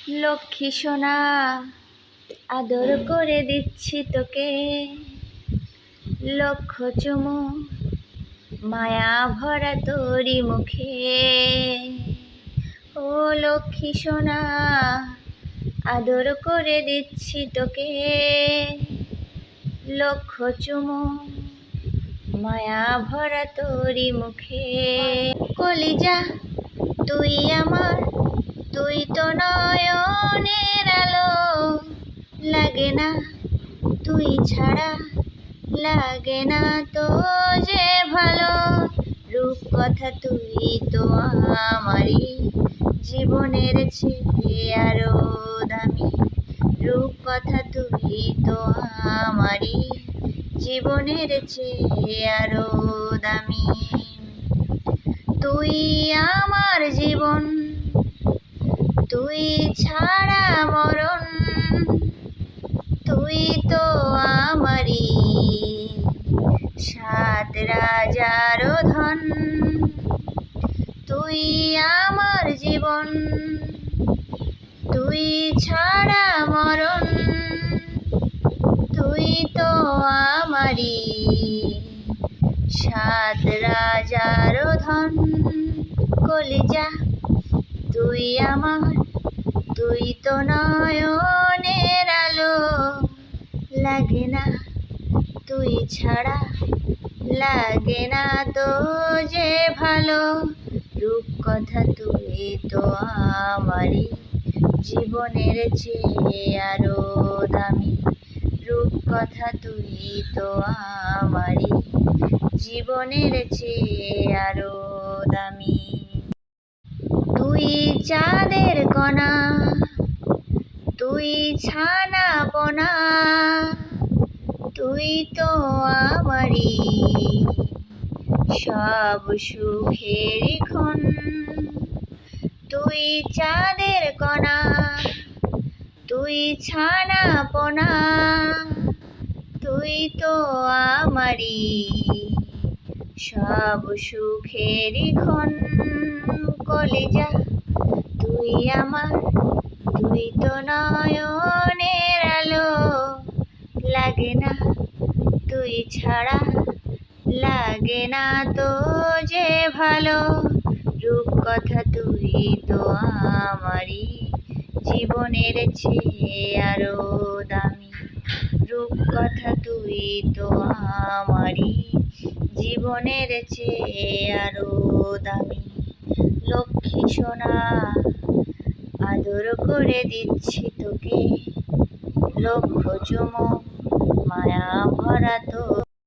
লক্ষ্মী সোনা, আদর করে দিচ্ছি তোকে, লক্ষ চুমু মায়া ভরা তোরি মুখে। ও লক্ষ্মী সোনা, আদর করে দিচ্ছি তোকে, লক্ষ চুমু মায়া ভরা তোরি মুখে। কলিজা তুই আমার, তুই তো নয়নের আলো, লাগে না তুই ছাড়া, লাগে না তো যে ভালো। রূপ কথা তুই তো আমারই জীবনের চেয়ে আরো দামি, রূপ কথা তুই তো আমারই জীবনের চেয়ে আরো দামি। তুই আমার জীবন, তুই ছাড়া মরণ, তুই তো আমারই সাত রাজার ধন। তুই আমার জীবন, তুই ছাড়া মরণ, তুই তো আমারই সাত রাজার ধন। কলিজা তুই আমার, তুই তো নয়নের আলো, লাগে না তুই ছাড়া, লাগে না তো যে ভালো। রূপ কথা তুই তো আমারই জীবনের চেয়ে আরো দামি, রূপ কথা তুই তো আমারই জীবনের চেয়ে আরো দামি। তুই চাঁদের কণা, তুই ছানা পোনা, তুই তো আমারই সব সুখের ক্ষণ। তুই চাঁদের কণা, তুই ছানা পোনা, তুই তো আমারই সব সুখের ক্ষণ। কলিজা তুই আমার, তুই তো নয়নের আলো, লাগে না তুই ছাড়া, লাগে না তো যে ভালো। রূপ কথা তুই তো আমারই জীবনের চেয়ে আরো দামি, রূপ কথা তুই তো আমারই জীবনের চেয়ে আরো দামি। লক্ষ্মী সোনা, আদর করে দিচ্ছি তোকে, লক্ষ চুমু